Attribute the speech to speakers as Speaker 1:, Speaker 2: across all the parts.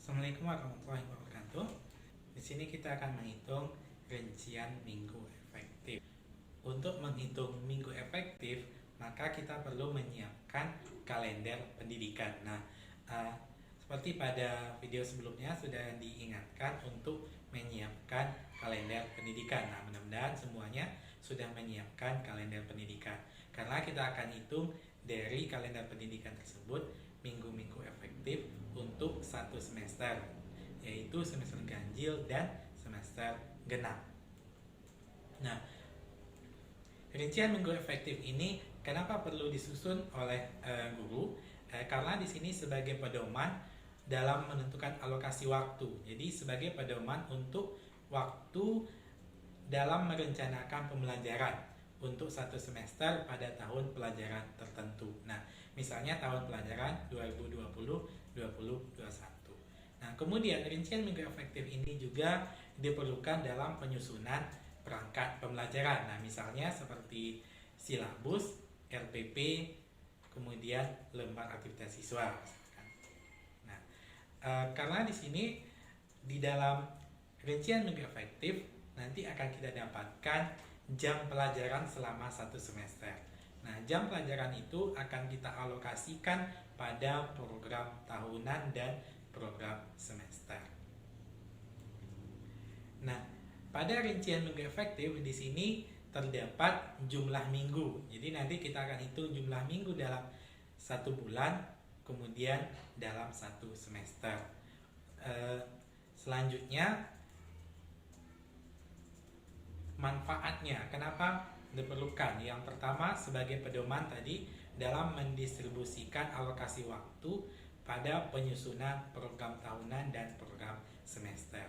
Speaker 1: Assalamualaikum warahmatullahi wabarakatuh. Di sini kita akan menghitung rincian minggu efektif. Untuk menghitung minggu efektif, maka kita perlu menyiapkan kalender pendidikan. Seperti pada video sebelumnya sudah diingatkan untuk menyiapkan kalender pendidikan. Mudah-mudahan semuanya sudah menyiapkan kalender pendidikan. Karena kita akan hitung dari kalender pendidikan tersebut minggu-minggu efektif untuk satu semester, yaitu semester ganjil dan semester genap. Rincian minggu efektif ini kenapa perlu disusun oleh guru? Karena di sini sebagai pedoman dalam menentukan alokasi waktu. Jadi sebagai pedoman untuk waktu dalam merencanakan pembelajaran untuk satu semester pada tahun pelajaran tertentu. Misalnya tahun pelajaran 2020-2021. Kemudian rincian minggu efektif ini juga diperlukan dalam penyusunan perangkat pembelajaran. Misalnya seperti silabus, LPP, kemudian lembar aktivitas siswa. Karena di sini di dalam rincian minggu efektif nanti akan kita dapatkan jam pelajaran selama satu semester. Jam pelajaran itu akan kita alokasikan pada program tahunan dan program semester. Pada rincian minggu efektif di sini terdapat jumlah minggu. Jadi nanti kita akan hitung jumlah minggu dalam satu bulan, kemudian dalam satu semester. Selanjutnya manfaatnya, kenapa diperlukan? Yang pertama sebagai pedoman tadi dalam mendistribusikan alokasi waktu pada penyusunan program tahunan dan program semester.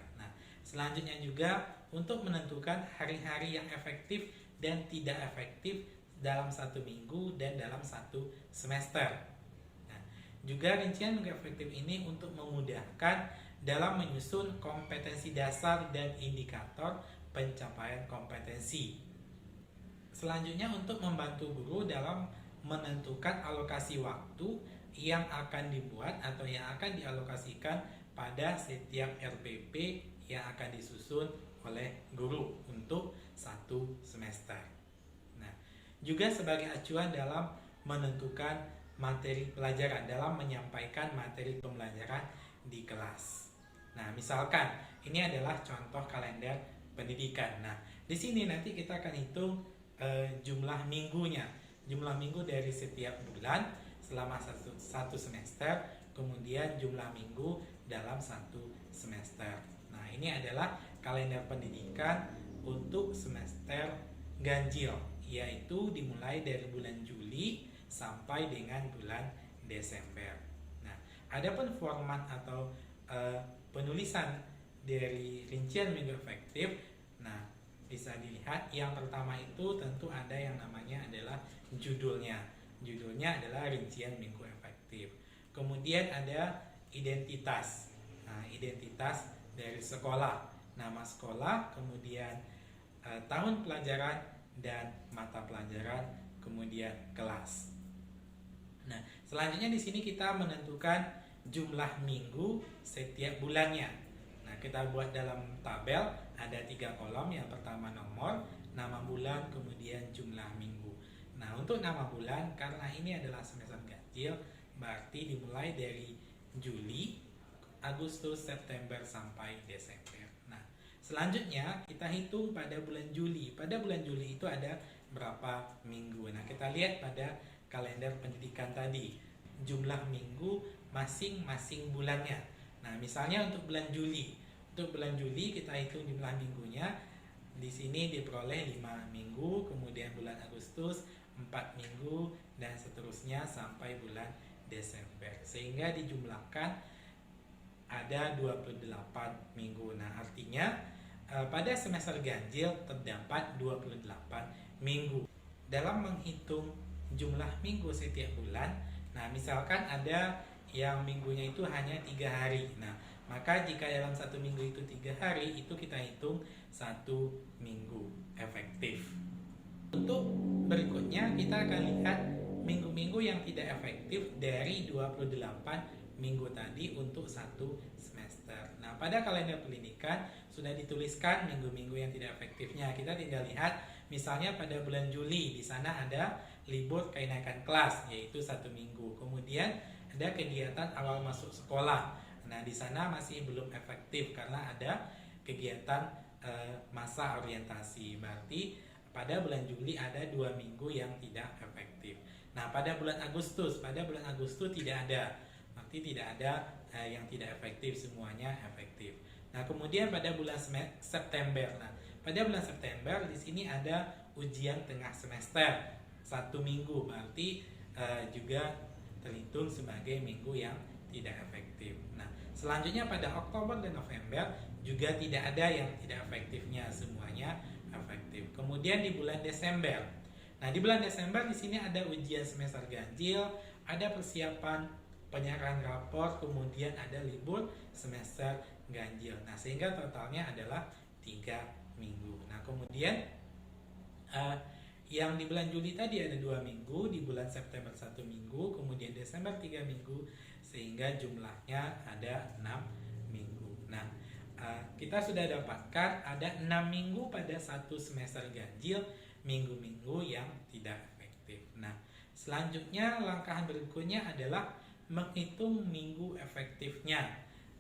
Speaker 1: Selanjutnya juga untuk menentukan hari-hari yang efektif dan tidak efektif dalam satu minggu dan dalam satu semester. Juga rincian minggu efektif ini untuk memudahkan dalam menyusun kompetensi dasar dan indikator pencapaian kompetensi. Selanjutnya untuk membantu guru dalam menentukan alokasi waktu yang akan dibuat atau yang akan dialokasikan pada setiap RPP yang akan disusun oleh guru untuk satu semester. Juga sebagai acuan dalam menentukan materi pelajaran, dalam menyampaikan materi pembelajaran di kelas. Misalkan ini adalah contoh kalender pendidikan. Di sini nanti kita akan hitung jumlah minggunya, jumlah minggu dari setiap bulan selama satu semester, kemudian jumlah minggu dalam satu semester. Ini adalah kalender pendidikan untuk semester ganjil, yaitu dimulai dari bulan Juli sampai dengan bulan Desember. Adapun format atau penulisan dari rincian minggu efektif, bisa dilihat yang pertama itu tentu ada yang namanya adalah judulnya. Judulnya adalah rincian minggu efektif. Kemudian ada identitas. Identitas dari sekolah, nama sekolah, kemudian tahun pelajaran dan mata pelajaran, kemudian kelas. Selanjutnya di sini kita menentukan jumlah minggu setiap bulannya. Kita buat dalam tabel ada 3 kolom. Yang pertama nomor, nama bulan, kemudian jumlah minggu. Untuk nama bulan, karena ini adalah semester ganjil, berarti dimulai dari Juli, Agustus, September sampai Desember. Selanjutnya kita hitung pada bulan Juli. Pada bulan Juli itu ada berapa minggu? Kita lihat pada kalender pendidikan tadi, jumlah minggu masing-masing bulannya. Misalnya untuk bulan Juli. Untuk bulan Juli kita hitung jumlah minggunya. Di sini diperoleh 5 minggu, kemudian bulan Agustus 4 minggu, dan seterusnya sampai bulan Desember. Sehingga dijumlahkan ada 28 minggu. Artinya pada semester ganjil terdapat 28 minggu. Dalam menghitung jumlah minggu setiap bulan, misalkan ada yang minggunya itu hanya 3 hari. Maka jika dalam satu minggu itu 3 hari, itu kita hitung satu minggu efektif. Untuk berikutnya kita akan lihat minggu-minggu yang tidak efektif dari 28 minggu tadi untuk satu semester. pada kalender pendidikan sudah dituliskan minggu-minggu yang tidak efektifnya. Kita tinggal lihat, misalnya pada bulan Juli, di sana ada libur kenaikan kelas, yaitu 1 minggu. Kemudian ada kegiatan awal masuk sekolah. Nah, di sana masih belum efektif karena ada kegiatan masa orientasi. Berarti pada bulan Juli ada 2 minggu yang tidak efektif. Nah, pada bulan Agustus tidak ada. Berarti tidak ada yang tidak efektif, semuanya efektif. Nah, kemudian pada bulan September. Nah, pada bulan September di sini ada ujian tengah semester 1 minggu, berarti juga terhitung sebagai minggu yang tidak efektif. Nah, selanjutnya pada Oktober dan November juga tidak ada yang tidak efektifnya, semuanya efektif. Kemudian di bulan Desember. Nah, di bulan Desember di sini ada ujian semester ganjil, ada persiapan penyerahan rapor, kemudian ada libur semester ganjil. Nah, sehingga totalnya adalah 3 minggu. Nah, kemudian yang di bulan Juli tadi ada 2 minggu, di bulan September 1 minggu, kemudian Desember 3 minggu, sehingga jumlahnya ada 6 minggu. Nah, kita sudah dapatkan ada 6 minggu pada satu semester ganjil, minggu-minggu yang tidak efektif. Nah, selanjutnya langkah berikutnya adalah menghitung minggu efektifnya.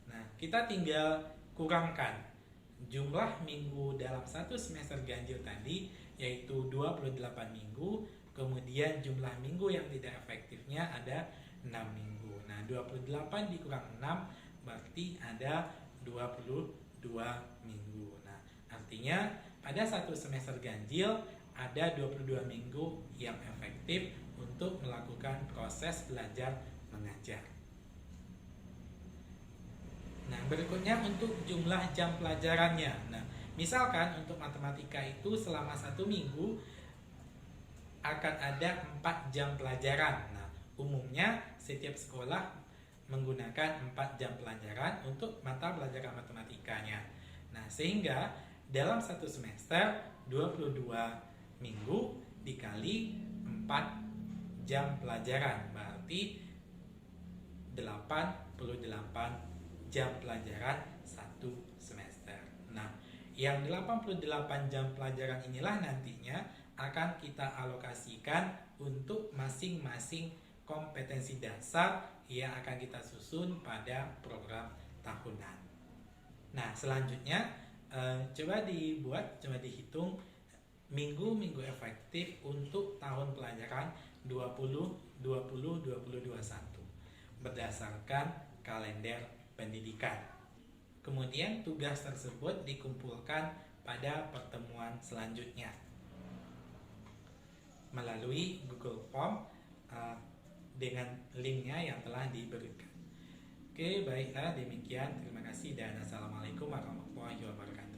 Speaker 1: Nah, kita tinggal kurangkan jumlah minggu dalam satu semester ganjil tadi, yaitu 28 minggu, kemudian jumlah minggu yang tidak efektifnya ada 6 minggu. Nah, 28 dikurang 6 berarti ada 22 minggu. Nah, artinya pada satu semester ganjil ada 22 minggu yang efektif untuk melakukan proses belajar mengajar. Nah, berikutnya untuk jumlah jam pelajarannya. Nah, misalkan untuk matematika itu selama 1 minggu akan ada 4 jam pelajaran. Nah, umumnya setiap sekolah menggunakan 4 jam pelajaran untuk mata pelajaran matematikanya. Nah, sehingga dalam satu semester 22 minggu dikali 4 jam pelajaran, berarti 88 jam pelajaran satu semester. Nah, yang 88 jam pelajaran inilah nantinya akan kita alokasikan untuk masing-masing kompetensi dasar yang akan kita susun pada program tahunan. Nah, selanjutnya coba dihitung minggu-minggu efektif untuk tahun pelajaran 2020-2021 berdasarkan kalender pendidikan. Kemudian tugas tersebut dikumpulkan pada pertemuan selanjutnya melalui Google Form dengan linknya yang telah diberikan. Oke, baiklah demikian. Terima kasih dan assalamualaikum warahmatullahi wabarakatuh.